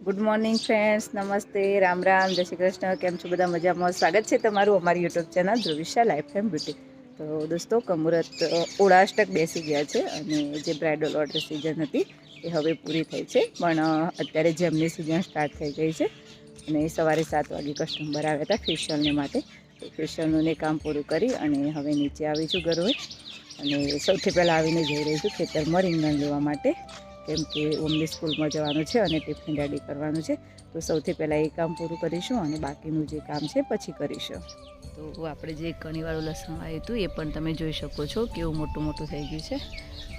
Good morning friends, નમસ્તે, રામ રામ, જય શ્રી કૃષ્ણ. કેમ છો બધા? મજામાં? સ્વાગત છે તમારું અમારી YouTube channel Dhruvisha life and beauty. તો દોસ્તો, કમુરત ઓળાષ્ટક બેસી ગયા છે અને જે બ્રાઇડલ ઓર્ડર સિઝન હતી એ હવે પૂરી થઈ છે. પણ અત્યારે જેમની સિઝન સ્ટાર્ટ થઈ ગઈ છે અને સવારે 7 વાગે કસ્ટમર આવ્યા હતા ફેશિયલને માટે. તો ફેશિયલનું કામ પૂરું કરી અને હવે નીચે આવી છું ઘરે. અને સૌથી પહેલાં આવીને જઈ રહી છું ખેતરમાં રીંગણ લેવા માટે, કેમ કે ઓમની સ્કૂલમાં જવાનું છે અને ટિફિન રેડી કરવાનું છે. તો સૌથી પહેલાં એ કામ પૂરું કરીશું અને બાકીનું જે કામ છે પછી કરીશું. તો આપણે જે કણીવાળું લસણ આવ્યું હતું એ પણ તમે જોઈ શકો છો કેવું મોટું મોટું થઈ ગયું છે.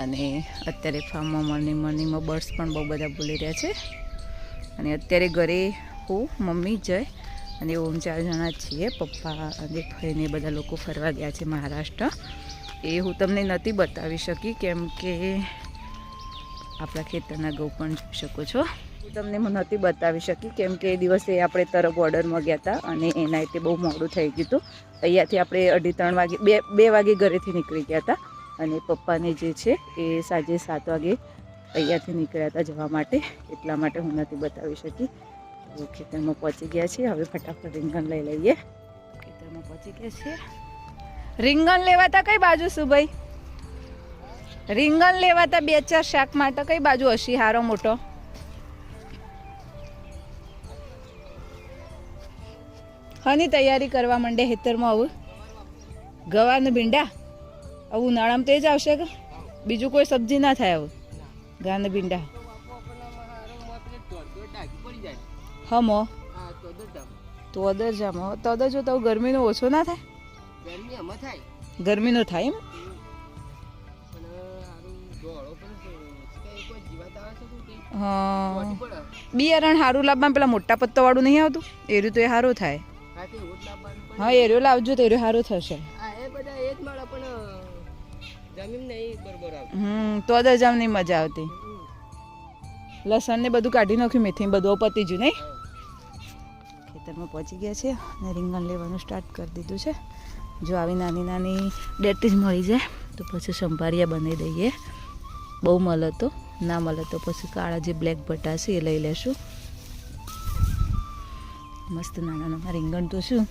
અને અત્યારે ફાર્મમાં મોર્નિંગમાં બર્ડ્સ પણ બહુ બધા બોલી રહ્યા છે. અને અત્યારે ઘરે હું, મમ્મી, જય અને ઓમ 4 જણા જ છીએ. પપ્પા અને ભાઈને બધા લોકો ફરવા ગયા છે મહારાષ્ટ્ર. એ હું તમને નથી બતાવી શકી કેમ કે આપણા ખેતરના ઘઉં પણ જોઈ શકો છો. હું તમને નથી બતાવી શકી કેમ કે એ દિવસે આપણે તરફ ઓર્ડરમાં ગયા હતા અને એના રીતે બહુ મોડું થઈ ગયું હતું. અહીંયાથી આપણે 2:30 વાગે 2 વાગે ઘરેથી નીકળી ગયા હતા અને પપ્પાને જે છે એ સાંજે 7 વાગે અહીંયાથી નીકળ્યા હતા જવા માટે. એટલા માટે હું નથી બતાવી શકી. તો ખેતરમાં પહોંચી ગયા છીએ. હવે ફટાફટ રીંગણ લઈ લઈએ. ખેતરમાં પહોંચી ગયા છીએ. રીંગણ લેવાતા કઈ બાજુ શું ભાઈ? રીંગણ લેવાતા 2-4 શાક માટે કઈ બાજુ હશી હારો મોટો? હાની તૈયારી કરવા માંડે ખેતરમાં? આવું ગવારને ભીંડા આવું ઉનાળામાં તે જ આવશે કે બીજું કોઈ સબ્જી ના થાય? આવું ગાને ભીંડા હમો તો અદર જામો તો અદર જો તો ગરમીનો ઓછો ના થાય? ગરમીનો થાય એમ? હા, બિયારણ સારું લાવવા પેલા મોટા પત્તો વાળું નહીં આવતું એર્યું તો એ સારું થાય. હા, એર્યો લાવજો તો એર્યો સારું થશે. તો અદર જામ નહીં મજા આવતી. લસણ ને બધું કાઢી નાખ્યું, મેથી બધું પતી ગયું નહીં? ખેતરમાં પહોંચી ગયા છે અને રીંગણ લેવાનું સ્ટાર્ટ કરી દીધું છે. જો આવી નાની નાની ડેટી જ મળી જાય તો પછી સંભારિયા બનાવી દઈએ. બહુ મળે તો, ના મળે તો પછી કાળા જે બ્લેક બટા છે એ લઈ લેશું. મસ્ત નાના નાના રીંગણ તો શું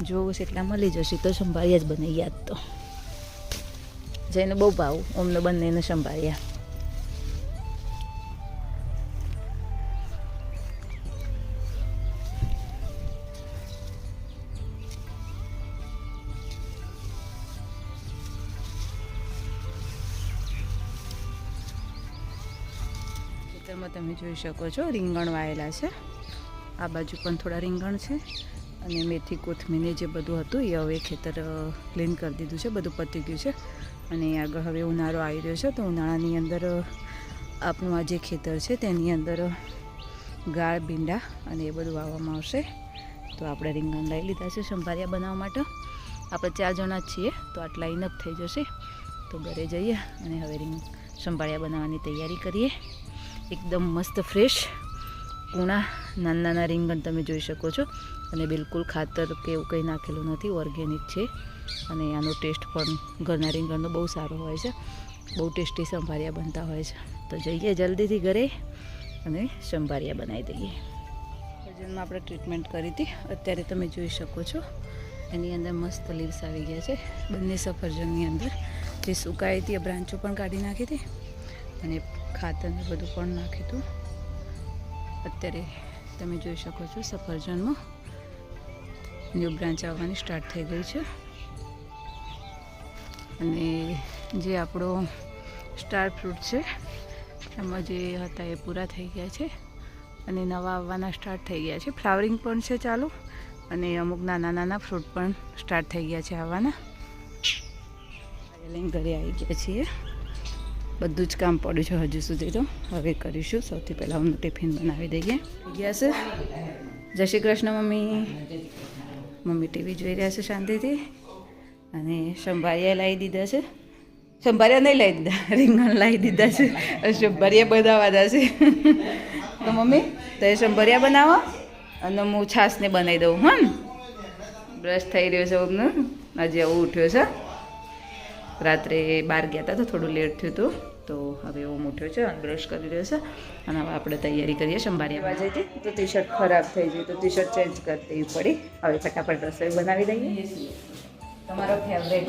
જોવું છે એટલા મળી જશે તો સંભારિયા જ બનાવી યાદ તો જઈને બહુ ભાવું અમને બંનેને સંભાળ્યા. ખેતરમાં તમે જોઈ શકો છો રીંગણ વાયેલા છે. આ બાજુ પણ થોડા રીંગણ છે અને મેથી કોથમીર જે બધું હતું એ હવે ખેતર ક્લીન કરી દીધું છે, બધું પતી ગયું છે. અને આગળ હવે ઉનાળો આવી રહ્યો છે તો ઉનાળાની અંદર આપણું આ જે ખેતર છે તેની અંદર ગાળ, ભીંડા અને એ બધું વાવવામાં આવશે. તો આપણે રીંગણ લઈ લીધા છે સંભારિયા બનાવવા માટે. આપણે 4 જણા જ છીએ તો આટલા ઇનફ થઈ જશે. તો ઘરે જઈએ અને હવે સંભારિયા બનાવવાની તૈયારી કરીએ. એકદમ મસ્ત ફ્રેશ કૂણા નાના નાના રીંગણ તમે જોઈ શકો છો અને બિલકુલ ખાતર કે એવું કંઈ નાખેલું નથી, ઓર્ગેનિક છે. અને આનો ટેસ્ટ પણ ઘરના રીંગણનો બહુ સારો હોય છે. બહુ ટેસ્ટી સંભારિયા બનતા હોય છે. તો જઈએ જલ્દીથી ઘરે અને સંભારિયા બનાવી દઈએ. સફરજનમાં આપણે ટ્રીટમેન્ટ કરી હતી, અત્યારે તમે જોઈ શકો છો એની અંદર મસ્ત લીવ્સ આવી ગયા છે. બંને સફરજનની અંદર જે સુકાઈ હતી એ બ્રાન્ચો પણ કાઢી નાખી હતી અને ખાતરને બધું પણ નાખ્યું હતું. અત્યારે તમે જોઈ શકો છો સફરજનમાં ન્યૂ બ્રાન્ચ આવવાની સ્ટાર્ટ થઈ ગઈ છે. અને જે આપણો સ્ટાર ફ્રૂટ છે એમાં જે હતા એ પૂરા થઈ ગયા છે અને નવા આવવાના સ્ટાર્ટ થઈ ગયા છે. ફ્લાવરિંગ પણ છે ચાલુ અને અમુક નાના નાના ફ્રૂટ પણ સ્ટાર્ટ થઈ ગયા છે આવવાના. લઈને ઘરે આવી ગયા છીએ. બધું જ કામ પડ્યું છે હજુ સુધી તો હવે કરીશું. સૌથી પહેલાં હું ટિફિન બનાવી દઈએ. ગયા છે. જય Shri Krishna mummy. Mummy TV જોઈ રહ્યા છે શાંતિથી અને સંભારિયા લાવી દીધા છે. સંભારિયા નહીં લાવી દીધા, રીંગણ લાવી દીધા છે. સંભારિયા બનાવવાના છે. તો મમ્મી તો એ સંભારિયા બનાવો અને હું છાશને બનાવી દઉં. હા, બ્રશ થઈ રહ્યો છે અમને. હજી આવું ઉઠ્યો છે. રાત્રે 12 ગયા હતા તો થોડું લેટ થયું હતું તો હવે એવો મોટો છે અને બ્રશ કરી રહ્યો છે અને હવે આપણે તૈયારી કરીએ સંભાળ્યા જઈ હતી તો ટી શર્ટ ખરાબ થઈ ગઈ તો ટી શર્ટ ચેન્જ કરી દેવી પડી. હવે ફટાફટ રસોઈ બનાવી દઈએ. તમારો ફેવરેટ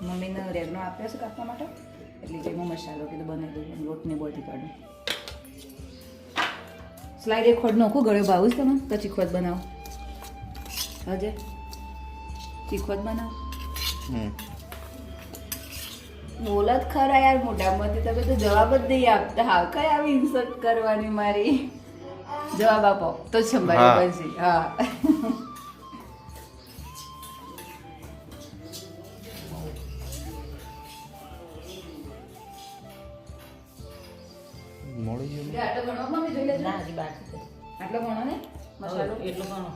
મમ્મીને રેગનો આપ્યો છે કાપવા માટે એટલે જેમાં મસાલો કીધું બનાવી દઉં લોટની બોટી કાઢું. સ્લાઈડ એક ખોડ નાખું ગળ્યો ભાવું જ તમે તો ચીખોત બનાવો હજે ચીખોત બનાવો બોલ જ ખરા યાર મોઢામાંથી તમે તો જવાબ જ નહીં આપતા. હા કઈ આવી ઇન્સર્ટ કરવાની મારી જવાબ આપો તો જ સંભાળી બનશે. હા આટલો ઘણો મમ્મી જોઈ લેજો. ના હજી બાકી આટલો ઘણો ને મસાલો એટલો ઘણો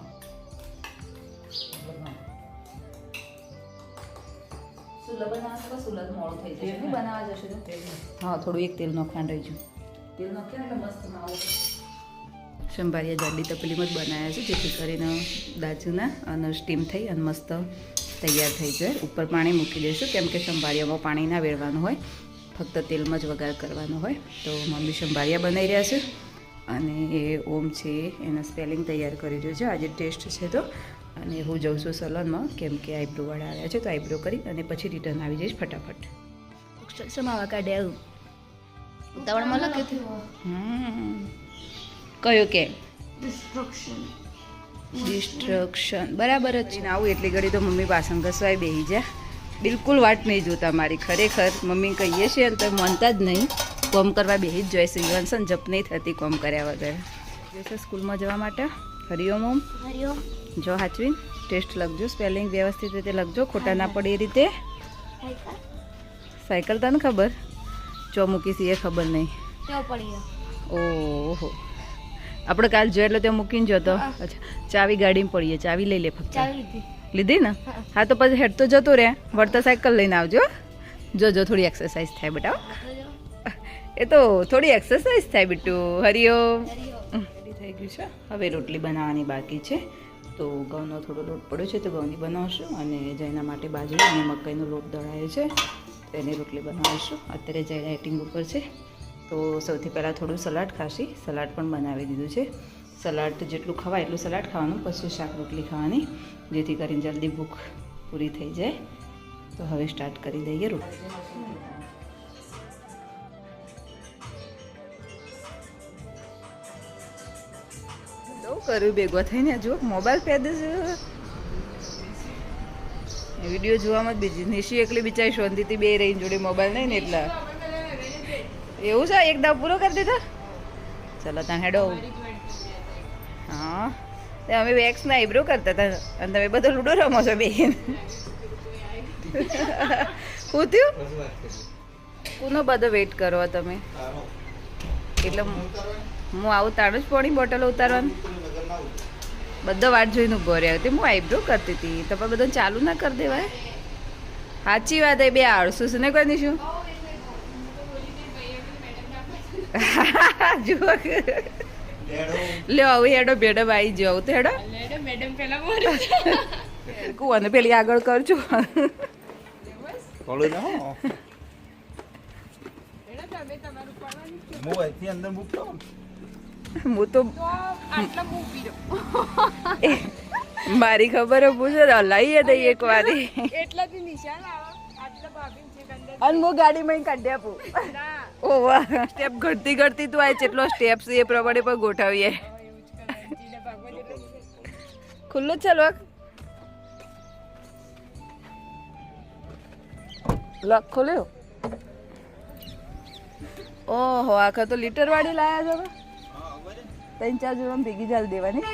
સુલા બનાવવા તો સુલા મોડું થઈ જશે ને બનાવવા જશે તો. હા થોડું એક તેલ નાખવાનું રહી ગયું. તેલ નાખ્યા એટલે મસ્ત માવો સંભાળિયા જાડી તપેલીમાં જ બનાવ્યા છે જેથી કરીને દાજુના અને સ્ટીમ થઈ અને મસ્ત તૈયાર થઈ જાય. ઉપર પાણી મૂકી દઈશું કેમ કે સંભાળિયામાં પાણી ના વેળવાનું હોય ફક્ત તેલમાં જ વઘાર કરવાનો હોય. તો મમ્મી સંભાળિયા બનાવી રહ્યા છે અને એ ઓમ છે એના સ્પેલિંગ તૈયાર કરી રહ્યો છે. આજે ટેસ્ટ છે તો અને હું જઉં છું સલૂનમાં કેમ કે આઈબ્રોવાળા આવ્યા છે તો આઈબ્રો કરી અને પછી રિટર્ન આવી જઈશ ફટાફટ. સમાવા કાઢે આવું ઉતાવળમાં લખે કયો કે ડિસ્ટ્રક્શન બરાબર જ છે ને. આવું એટલી ઘડી તો મમ્મી વાસણ ઘસવાય બેસી જાય. બિલકુલ વાટ નહીં જોતા મારી ખરેખર. મમ્મી કહીએ છીએ તો માનતા જ નહીં. કોમ કરવા બેસી જ જોઈએ. સિંગવંશન જપ નહીં થતી કોમ કર્યા વગર. જશે સ્કૂલમાં જવા માટે. હરિઓમ ઓમ હરિઓમ. જો હાચવીન ટેસ્ટ લખજો સ્પેલિંગ વ્યવસ્થિત રીતે લખજો ખોટા ના પડે એ રીતે. સાયકલ તને ખબર ચો મૂકીશ એ ખબર નહીં. ઓહો આપણે કાલ જોયો એટલે ત્યાં મૂકીને જતો. અચ્છા ચાવી ગાડીમાં પડીએ ચાવી લઈ લે ફક્ત. લીધી ને હા તો પછી હેડ તો જતો રહે વળતા સાયકલ લઈને આવજો. જો થોડી એક્સરસાઇઝ થાય બેટા. એ તો થોડી એક્સરસાઇઝ થાય બેટું. હરિઓમ. રેડી થઈ ગયું છે. હવે રોટલી બનાવવાની બાકી છે તો ઘઉંનો થોડો લોટ પડ્યો છે તો ઘઉંની બનાવશું અને જયના માટે બાજરી અને મકાઈનો લોટ દળાયો છે તેની રોટલી બનાવીશું. અત્યારે જય ડાયટિંગ ઉપર છે તો સૌથી પહેલાં થોડું સલાડ ખાશી. સલાડ પણ બનાવી દીધું છે. સલાડ તો જેટલું ખવાય એટલું સલાડ ખાવાનું પછી શાક રોટલી ખાવાની જેથી કરીને જલ્દી ભૂખ પૂરી થઈ જાય. તો હવે સ્ટાર્ટ કરી દઈએ રોટલી. કર્યું ભેગો થઈને જો મોબાઈલ પેદે છે વિડીયો જોવામાં જ બીજી નિશી એકલી બિચારી શાંતિથી બે રહીને જોડે મોબાઈલ નહીં ને એટલા એવું છે. એક દાવ પૂરો કરી દીધો. ચલો ત્યાં હેડો. હા અમે વેક્સના આઈબ્રો કરતા હતા અને તમે બધો લૂડો રમો છો બેન. શું થયું કોનો બધો વેઇટ કરો તમે એટલે હું આવું તાણું જ પાણી બોટલ ઉતારવાનું બધો વાટ જોઈને ઉભો રહ્યો હતી. હું આઈબ્રો કરતી હતી તો પણ બધું ચાલુ ના કરી દેવાય. સાચી વાત એ બે આળસુ છે ને કોઈ નહીં શું જુઓ લ્યો આવું હેડો મેડમ આવી જાવ તો હેડો મેડમ પેલા કુવાને પેલી આગળ કરજો. હું તો મારી ખબર પૂછો હલાઈએ દઈ એક વાર અને હું ગાડીમાં કાઢી આપું. ઓ વાહ સ્ટેપ ઘડતી ઘડતી તું આ જેટલો સ્ટેપ છે એ પ્રમાણે પણ ગોઠવીએ. ખુલ્લું જ ચાલો લોક ખોલ્યો. ઓહો આખા તો લીટર વાળી લાયા છો. 3-4 જોડમાં ભેગી ચાલ દેવાની.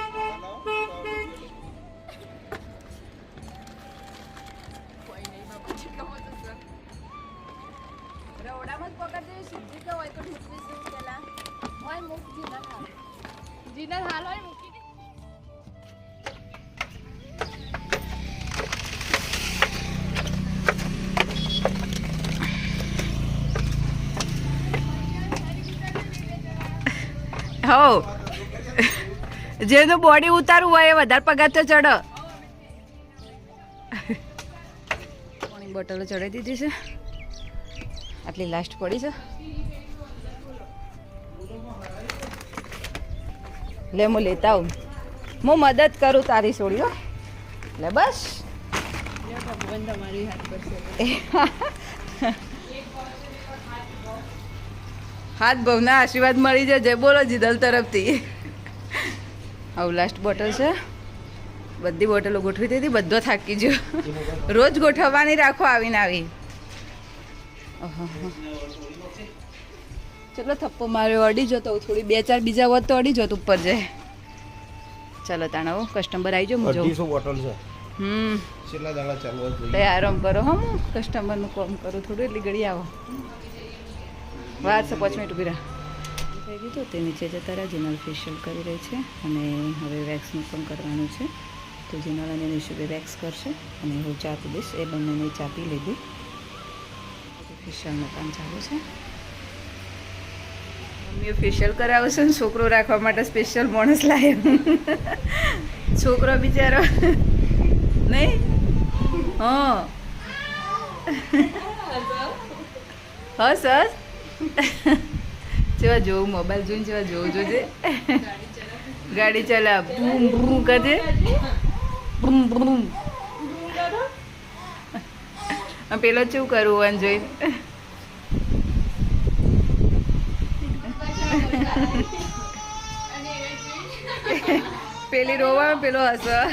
હો જેનું બોડી ઉતારવું હોય એ વધારે પગાર તો ચડો. બોટલો ચડાવી દીધી છે, આટલી લાસ્ટ પડી છે. લે હું લેતા આવું, હું મદદ કરું તારી છોડીઓ. લે બસ હાથ ભવના આશીર્વાદ મળી જશે. બોલો જીદલ તરફથી. આવું લાસ્ટ બોટલ છે. બધી બોટલો ગોઠવી દીધી, બધો થાકી ગયો. રોજ ગોઠવવાની રાખો આવીને આવી. ચલો થપ્પો માર્યો, અડી જતો થોડી, 2-4 બીજા હોત તો અડી જતો ઉપર જાય. ચલો તાણાવો કસ્ટમર આવી જાઓ. 250 બોટલ છે. કેટલા દાડા ચાલવા જોઈએ? આરામ કરો. હું કસ્ટમરનું કામ કરું થોડું, એટલી ઘડી આવો. વાર છે 5 મિનિટ ઉભી રહે. થઈ ગયું તો તે નીચે જતા રહ્યા. જીનલ ફેશિયલ કરી રહી છે અને હવે વેક્સનું પણ કરવાનું છે. તો જીનલ અને નિશુબે વેક્સ કરશે અને હું ચા પી દઈશ. એ બંનેને ચા પી લીધી. ફેશિયલનું કામ ચાલુ છે. મમ્મીએ ફેશિયલ કરાવશે ને છોકરો રાખવા માટે સ્પેશિયલ માણસ લાવ્યો. છોકરો બિચારો નહીં. હા હા સર જેવા જોવું મોબાઈલ જોઈને જેવા જોવું જોજે. ગાડી ચલા બૂમ બૂમ કરજે. બૂમ બૂમ. પેલો શું કરવું આને જોઈને? પેલી રોવા, પેલો હસવા.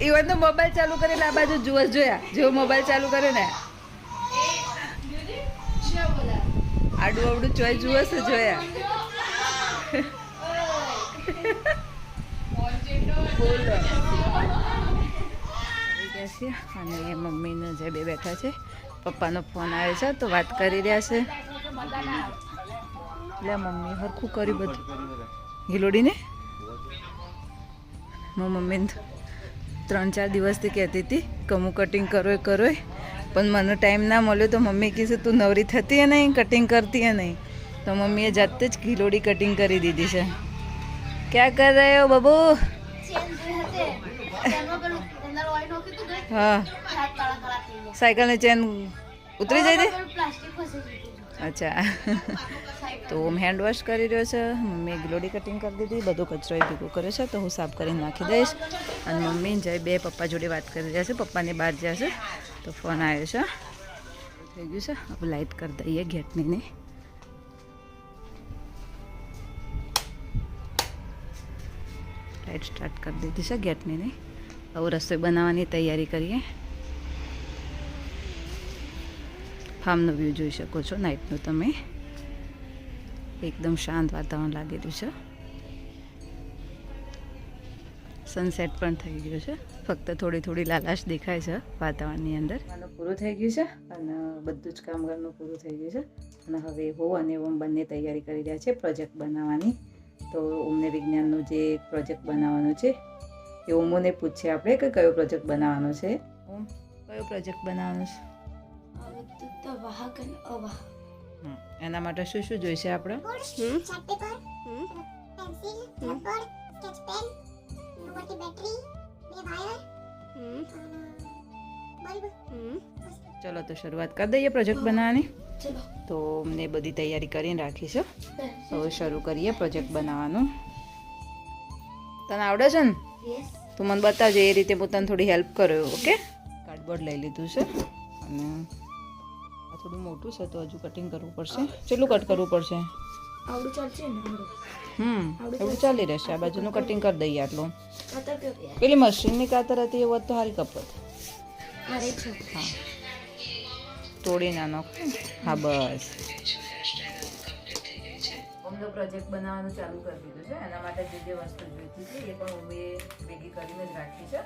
ઇવન તો મોબાઈલ ચાલુ કરેલા આ બાજુ જુઓ જોયા. જેવો મોબાઈલ ચાલુ કરે ને આડું આવડું ચોય જુઓ છે જોયા. અને મમ્મીને જે બે બેઠા છે, પપ્પાનો ફોન આવે છે તો વાત કરી રહ્યા છે. એટલે મમ્મી હરખું કર્યું બધું ગિલોડીને. હું મમ્મીને 3-4 દિવસથી કહેતી હતી કે હું કટિંગ કરો પણ મને ટાઈમ ના મળ્યો. તો મમ્મી કીધું તું નવરી થતી નહીં, કટિંગ કરતી નહીં. તો મમ્મીએ જાતે જ ગિલોડી કટિંગ કરી દીધી છે. ક્યાં કર રહે હો બાબુ? હા સાયકલની ચેન ઉતરી જાય છે. અચ્છા તો હેન્ડ વોશ કરી રહ્યો છે. મમ્મીએ ગિલોડી કટિંગ કરી દીધી. બધો કચરો એ ભેગો કર્યો છે તો હું સાફ કરીને નાખી દઈશ. અને મમ્મી જય બે પપ્પા જોડે વાત કરી રહ્યા છે. પપ્પાની બહાર જ્યાં છે તો ફોન આવ્યો છે. થઈ ગયું છે. હવે લાઇટ કરી દઈએ ગેટની ને. લાઇટ સ્ટાર્ટ કરી દીધી છે ગેટની ને. હવે રસોઈ બનાવવાની તૈયારી કરીએ. ફાર્મનો વ્યૂ જોઈ શકો છો નાઇટનું તમે. એકદમ શાંત વાતાવરણ લાગેલું છે. સનસેટ પણ થઈ ગયો છે. ફક્ત થોડી થોડી લાલાશ દેખાય છે વાતાવરણની અંદર. આનું પૂરું થઈ ગયું છે અને બધું જ કામ ઘરનું પૂરું થઈ ગયું છે. અને હવે હો અને ઓમ બંને તૈયારી કરી રહ્યા છે પ્રોજેક્ટ બનાવવાની. તો ઓમને વિજ્ઞાનનું જે પ્રોજેક્ટ બનાવવાનો છે એ ઓમોને પૂછીએ આપણે કે કયો પ્રોજેક્ટ બનાવવાનો છે. ઓમ કયો પ્રોજેક્ટ બનાવવાનો છે? એના માટે શું શું જોઈશે આપણે? ચલો તો શરૂઆત કરી દઈએ પ્રોજેક્ટ બનાવવાની. તો અમને બધી તૈયારી કરીને રાખી છે. હવે શરૂ કરીએ પ્રોજેક્ટ બનાવવાનું. તને આવડે છે ને? તું મને બતાવજે એ રીતે પોતાને થોડી હેલ્પ કરો. ઓકે. કાર્ડબોર્ડ લઈ લીધું છે અને આ થોડું મોટું છે તો હજુ કટિંગ કરવું પડશે. કેટલું કટ કરવું પડશે? આવડું ચાલશે ને? આવડું ચાલી રહેશે. આ બાજુનું કટિંગ કરી દઈએ આટલું. પેલી મશીનની કાતર હતી એ વાત તો સારી કપત. હા તોડી ના નાખો. હા બસ. અમને પ્રોજેક્ટ બનાવવાનું ચાલુ કરી દીધું છે. એના માટે જે વસ્તુ જોઈતી હતી એ પણ અમે ભેગી કરીને જ રાખી છે.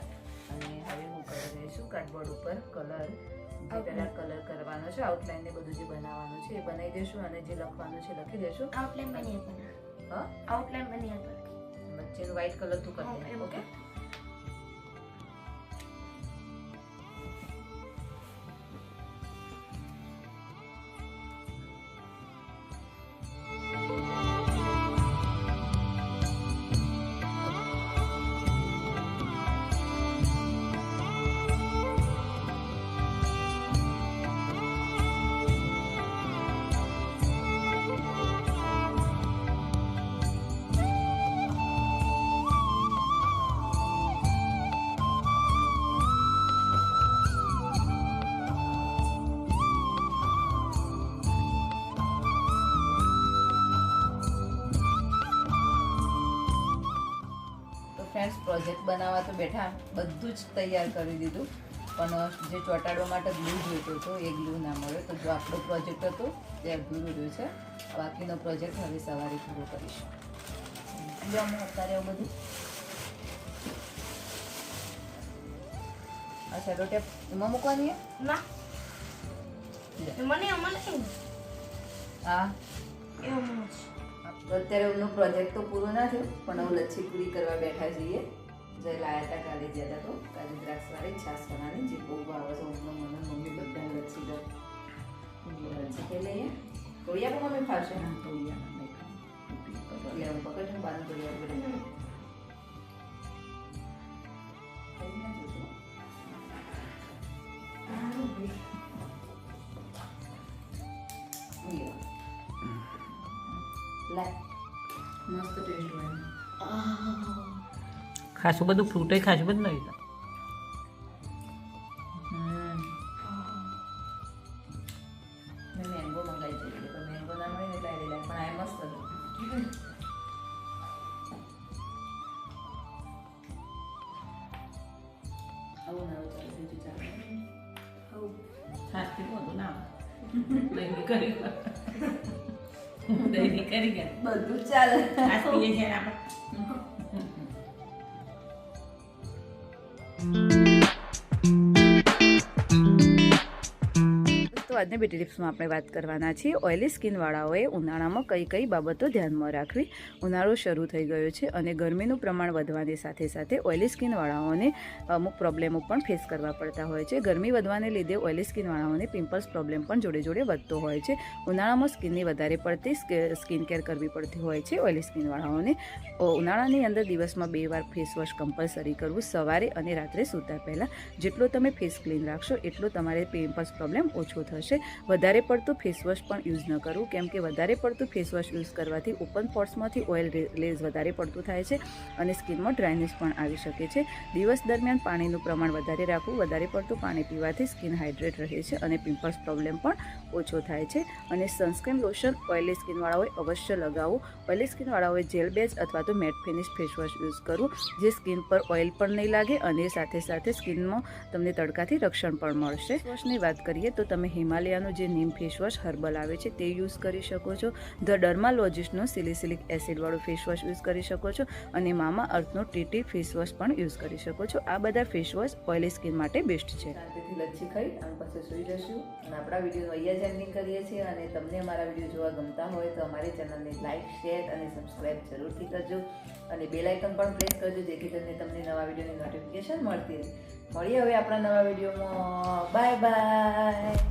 અને હવે હું કરી દઈશું કાર્ડબોર્ડ ઉપર કલર. જે પહેલાં કલર કરવાનો છે, આઉટલાઈન ને બધું જે બનાવવાનું છે એ બનાવી દઈશું અને જે લખવાનું છે લખી દઈશું. આઉટલાઈન બની હા આઉટલાઈન બની વચ્ચેનું વ્હાઈટ કલર તું કરી દે. ઓકે. ફ્રેન્ડ્સ પ્રોજેક્ટ બનાવવા તો બેઠા, બધું જ તૈયાર કરી દીધું, પણ જે ચોંટાડવા માટે ગ્લુ જોઈતો હતો એ ગ્લુ ના મળ્યો. તો જો આપણો પ્રોજેક્ટ હતો તે અધૂરો રહ્યો છે. બાકીનો પ્રોજેક્ટ હવે સવારે પૂરો કરીશું. જો અમે અત્યારે એવું બધું આ સેલો ટેપ એમાં મૂકવાની ના મને અમારે હા એવું અત્યારે એમનો પ્રોજેક્ટ તો પૂરો ના થયો, પણ હવે લચ્છી પૂરી કરવા બેઠા છીએ. જે લાયા હતા કાલે ગયા હતા, તો કાજુ દ્રાક્ષવાળી છાશ બનાવી, જે બહુ ભાવે છે મને મમ્મી બધા લચ્છી દો લચ્છી ખાઈ લઈએ. તોડિયા પણ મમ્મી ખાશે ને? તોડિયા લે હું પકડ બાંધ તોડિયા પડે મસ્ત ટેસ્ટ હોય. ખાસું બધું ફ્રૂટ ખાસું બધું નહીં. મેં મેંગો મંગાવી હતી, પણ મેંગો ના મળે ને એટલે આવી પણ આ મસ્ત હતું. આવું ના ચાલે, બીજું ચાલે. છાસથી બધું ના દહીં કરી દહીં કરી ગયા બધું જ ચાલે. છાસ પીએ છીએ આપણે. તો આજની બ્યુટી ટિપ્સમાં આપણે વાત કરવાના છીએ ઓઇલી સ્કિનવાળાઓએ ઉનાળામાં કઈ કઈ બાબતો ધ્યાનમાં રાખવી. ઉનાળો શરૂ થઈ ગયો છે અને ગરમીનું પ્રમાણ વધવાની સાથે સાથે ઓઇલી સ્કિનવાળાઓને અમુક પ્રોબ્લેમો પણ ફેસ કરવા પડતા હોય છે. ગરમી વધવાને લીધે ઓઇલી સ્કિનવાળાઓને પિમ્પલ્સ પ્રોબ્લેમ પણ જોડે જોડે વધતો હોય છે. ઉનાળામાં સ્કિનની વધારે પડતી સ્કિન કેર કરવી પડતી હોય છે ઓઇલી સ્કિનવાળાઓને. ઉનાળાની અંદર દિવસમાં 2 વાર ફેસ વોશ કમ્પલસરી કરવું, સવારે અને રાત્રે સૂતા પહેલાં. જેટલો તમે ફેસ ક્લીન રાખશો એટલો તમારે પિમ્પલ્સ પ્રોબ્લેમ ઓછો થશે. વધારે પડતું ફેસ વોશ પણ યુઝ ન કરવું, કેમ કે વધારે પડતું ફેસ વોશ યુઝ કરવાથી ઓપન પોર્સમાંથી ઓઇલ રિલીઝ વધારે પડતું થાય છે અને સ્કિનમાં ડ્રાયનેસ પણ આવી શકે છે. દિવસ દરમિયાન પાણીનું પ્રમાણ વધારે રાખવું. વધારે પડતું પાણી પીવાથી સ્કિન હાઇડ્રેટ રહે છે અને પિમ્પલ્સ પ્રોબ્લેમ પણ ઓછો થાય છે. અને સનસ્ક્રીન લોશન ઓઇલી સ્કિનવાળાઓએ અવશ્ય લગાવવું. ઓઇલી સ્કિનવાળાઓએ જેલ બેઝ અથવા તો matte finish face wash use કરવું, જે સ્કિન પર ઓઇલ પણ નહીં લાગે અને સાથે સાથે સ્કિનમાં તમને તડકાથી રક્ષણ પણ મળશે. ફેસ વોશની વાત કરીએ તો તમે હિમાલયાનો જે નીમ ફેસ વોશ હર્બલ આવે છે તે યુઝ કરી શકો છો. ધ ડર્માલોજિસ્ટનો સિલિસિલિક એસિડવાળો ફેસ વોશ યુઝ કરી શકો છો અને મામા અર્થનો ટીટી ફેસ વોશ પણ યુઝ કરી શકો છો. આ બધા ફેસ વોશ ઓઇલી સ્કિન માટે બેસ્ટ છે. શાંતિથી લચ્છી ખાઈ અને પછી સૂઈ જશું. અને આપણા વિડીયોનું અહીંયા જ એન્ડિંગ કરીએ છીએ. અને તમને અમારા વિડીયો જોવા ગમતા હોય તો અમારી ચેનલને લાઇક, શેર અને સબસ્ક્રાઈબ જરૂરથી કરજો અને બેલ આઇકન પણ પ્રેસ કરજો, જેથી કરીને તમને નવા વિડીયોની નોટિફિકેશન મળતી રહે. મળીએ હવે આપણા નવા વિડીયોમાં. Bye bye.